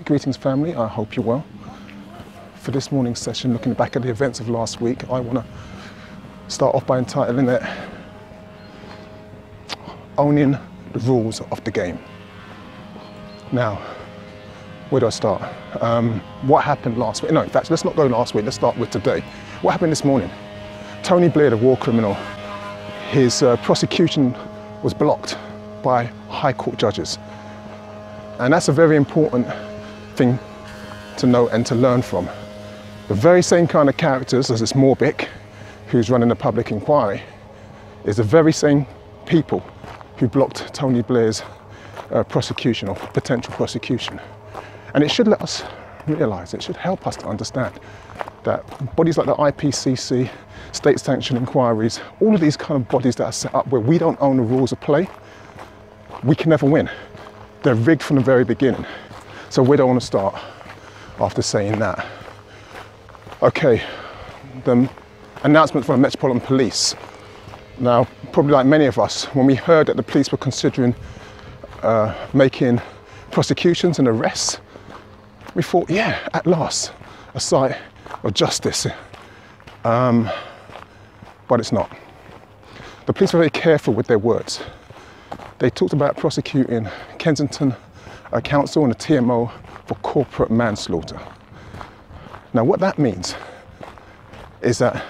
Greetings family, I hope you're well. For this morning's session, looking back at the events of last week, I want to start off by entitling it Owning the Rules of the Game. Now, where do I start? What happened last week? No, in fact, let's not go last week, let's start with today. What happened this morning? Tony Blair, the war criminal, his prosecution was blocked by High Court judges. And that's a very important thing to know and to learn from. The very same kind of characters as this Morbic, who's running a public inquiry, is the very same people who blocked Tony Blair's prosecution or potential prosecution. And it should let us realise, it should help us to understand that bodies like the IPCC, state-sanctioned inquiries, all of these kind of bodies that are set up where we don't own the rules of play, we can never win. They're rigged from the very beginning. So where do I want to start after saying that? Okay, the announcement from the Metropolitan Police. Now, probably like many of us, when we heard that the police were considering making prosecutions and arrests, we thought, yeah, at last, a sight of justice. But it's not. The police were very careful with their words. They talked about prosecuting Kensington Council and the TMO for corporate manslaughter. Now what that means is that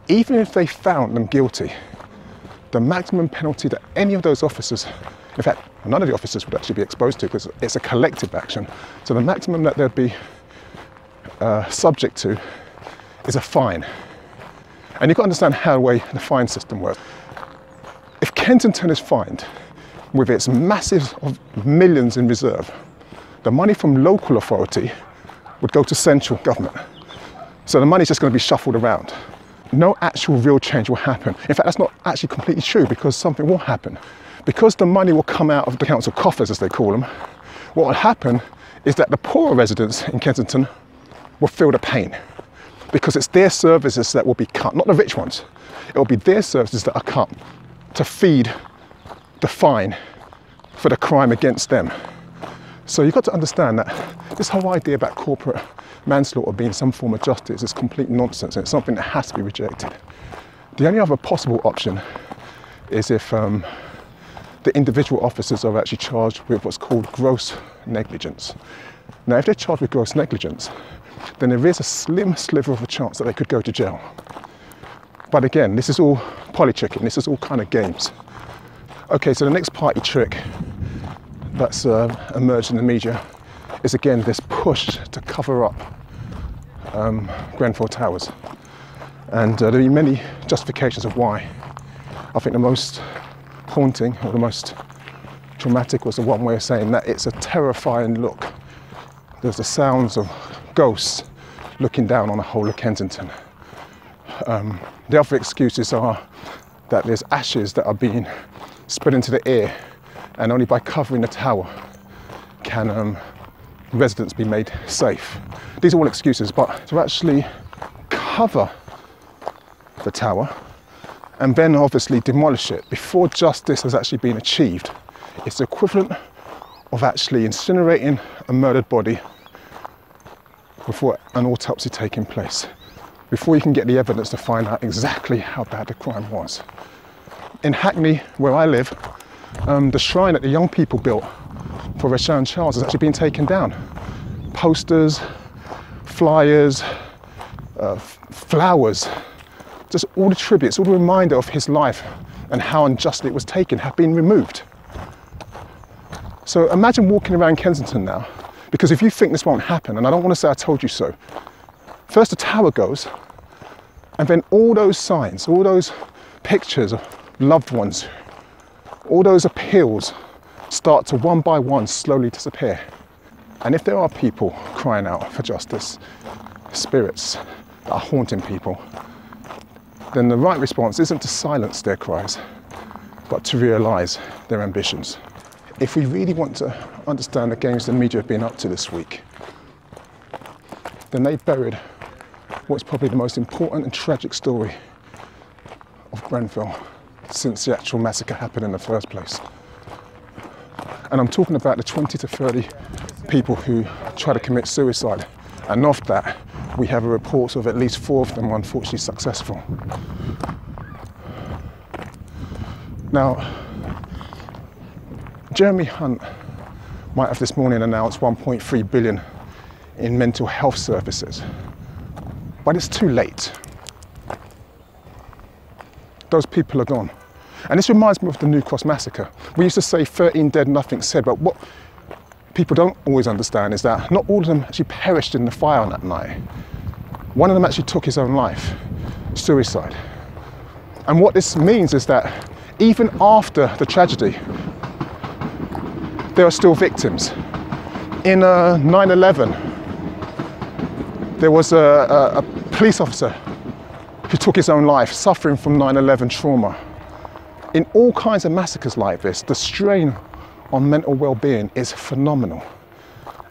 even if they found them guilty, the maximum penalty that any of those officers, in fact none of the officers would actually be exposed to because it's a collective action, so the maximum that they'd be subject to is a fine. And you've got to understand how the way the fine system works. If Kensington is fined with its massive of millions in reserve, the money from local authority would go to central government. So the money's just going to be shuffled around. No actual real change will happen. In fact, that's not actually completely true because something will happen. Because the money will come out of the council coffers, as they call them, what will happen is that the poorer residents in Kensington will feel the pain because it's their services that will be cut, not the rich ones. It will be their services that are cut to feed the fine for the crime against them. So you've got to understand that this whole idea about corporate manslaughter being some form of justice is complete nonsense, and it's something that has to be rejected. The only other possible option is if the individual officers are actually charged with what's called gross negligence. Now, if they're charged with gross negligence, then there is a slim sliver of a chance that they could go to jail. But again, this is all politicking, this is all kind of games. Okay, so the next party trick that's emerged in the media is again this push to cover up Grenfell Towers. And there are many justifications of why. I think the most haunting or the most dramatic was the one way of saying that it's a terrifying look. There's the sounds of ghosts looking down on the whole of Kensington. The other excuses are that there's ashes that are being spread into the air, and only by covering the tower can residents be made safe. These are all excuses, but to actually cover the tower and then obviously demolish it before justice has actually been achieved, it's the equivalent of actually incinerating a murdered body before an autopsy taking place, before you can get the evidence to find out exactly how bad the crime was. In Hackney, where I live, the shrine that the young people built for Rashan Charles has actually been taken down. Posters, flyers, flowers, just all the tributes, all the reminder of his life and how unjustly it was taken have been removed. So imagine walking around Kensington now, because if you think this won't happen, and I don't want to say I told you so, first the tower goes, and then all those signs, all those pictures of loved ones, all those appeals start to one by one slowly disappear. And if there are people crying out for justice, spirits that are haunting people, then the right response isn't to silence their cries, but to realise their ambitions. If we really want to understand the games the media have been up to this week, then they buried what's probably the most important and tragic story of Grenfell since the actual massacre happened in the first place. And I'm talking about the 20 to 30 people who try to commit suicide. And of that, we have a report of at least 4 of them unfortunately successful. Now, Jeremy Hunt might have this morning announced 1.3 billion in mental health services, but it's too late. Those people are gone. And this reminds me of the New Cross massacre. We used to say 13 dead, nothing said, but what people don't always understand is that not all of them actually perished in the fire on that night. One of them actually took his own life, suicide. And what this means is that even after the tragedy, there are still victims. In 9/11, there was a police officer who took his own life, suffering from 9/11 trauma. In all kinds of massacres like this, the strain on mental well-being is phenomenal.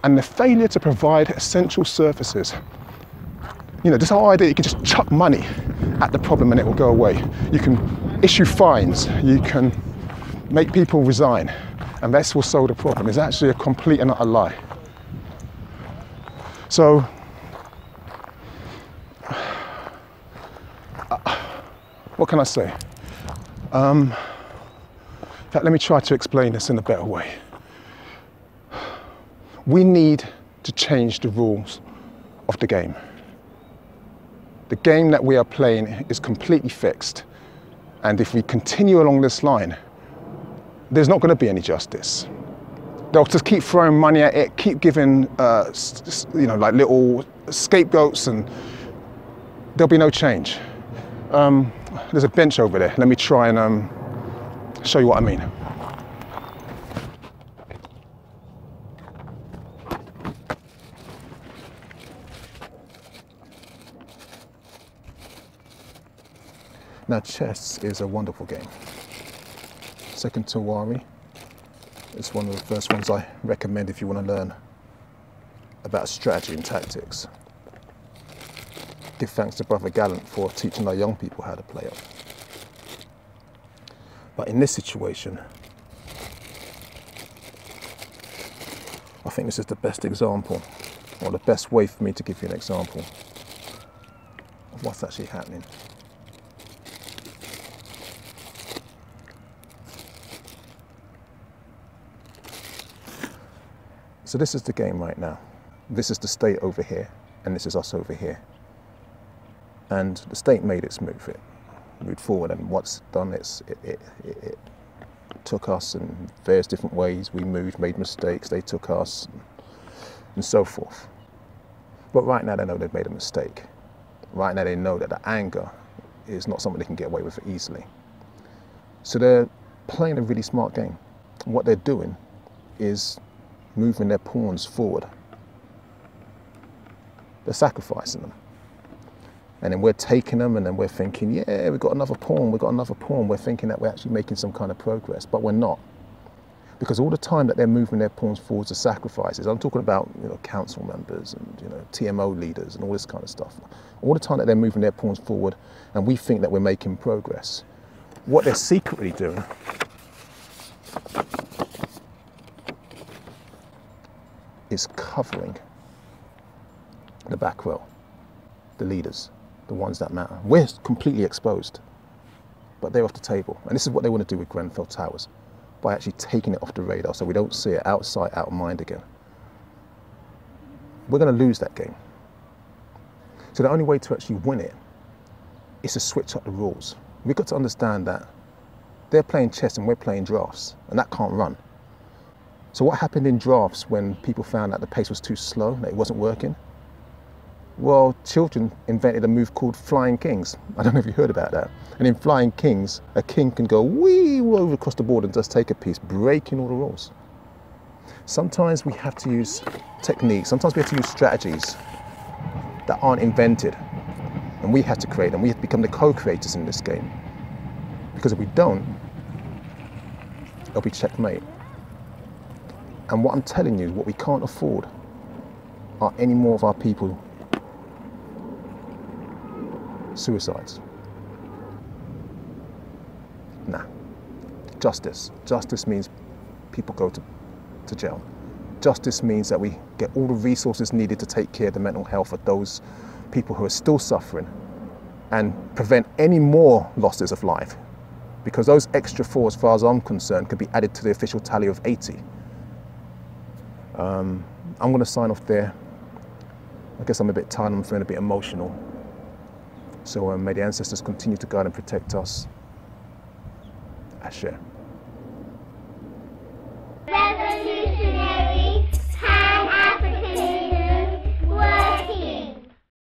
And the failure to provide essential services, you know, this whole idea you can just chuck money at the problem and it will go away. You can issue fines, you can make people resign, and this will solve the problem, is actually a complete and utter lie. So, what can I say? In fact, let me try to explain this in a better way. We need to change the rules of the game. The game that we are playing is completely fixed. And if we continue along this line, there's not going to be any justice. They'll just keep throwing money at it, keep giving, you know, like little scapegoats, and there'll be no change. There's a bench over there. Let me try and show you what I mean. Now, chess is a wonderful game. Second to Wari. It's one of the first ones I recommend if you want to learn about strategy and tactics. Give thanks to Brother Gallant for teaching our young people how to play it. But in this situation, I think this is the best example, or the best way for me to give you an example of what's actually happening. So this is the game right now. This is the state over here, and this is us over here. And the state made its move. It moved forward, and what's done is it took us in various different ways. We moved, made mistakes, they took us, and so forth. But right now they know they've made a mistake. Right now they know that the anger is not something they can get away with easily. So they're playing a really smart game. And what they're doing is moving their pawns forward. They're sacrificing them. And then we're taking them, and then we're thinking, yeah, we've got another pawn, we've got another pawn. We're thinking that we're actually making some kind of progress, but we're not. Because all the time that they're moving their pawns forwards to sacrifices, I'm talking about, you know, council members and, you know, TMO leaders and all this kind of stuff. All the time that they're moving their pawns forward, and we think that we're making progress. What they're secretly doing is covering the back row, the leaders, the ones that matter. We're completely exposed, but they're off the table. And this is what they want to do with Grenfell Towers, by actually taking it off the radar so we don't see it, out of sight, out of mind again. We're going to lose that game. So the only way to actually win it is to switch up the rules. We've got to understand that they're playing chess and we're playing drafts, and that can't run. So what happened in drafts when people found out the pace was too slow, that it wasn't working? Well, children invented a move called Flying Kings. I don't know if you heard about that. And in Flying Kings, a king can go wee over across the board and just take a piece, breaking all the rules. Sometimes we have to use techniques, sometimes we have to use strategies that aren't invented, and we have to create them. We have to become the co-creators in this game. Because if we don't, it'll be checkmate. And what I'm telling you, what we can't afford are any more of our people suicides. Nah. Justice. Justice means people go to jail. justice means that we get all the resources needed to take care of the mental health of those people who are still suffering and prevent any more losses of life. Because those extra 4, as far as I'm concerned, could be added to the official tally of 80. I'm going to sign off there. I guess I'm a bit tired, I'm feeling a bit emotional. So may the ancestors continue to guide and protect us. Ashe.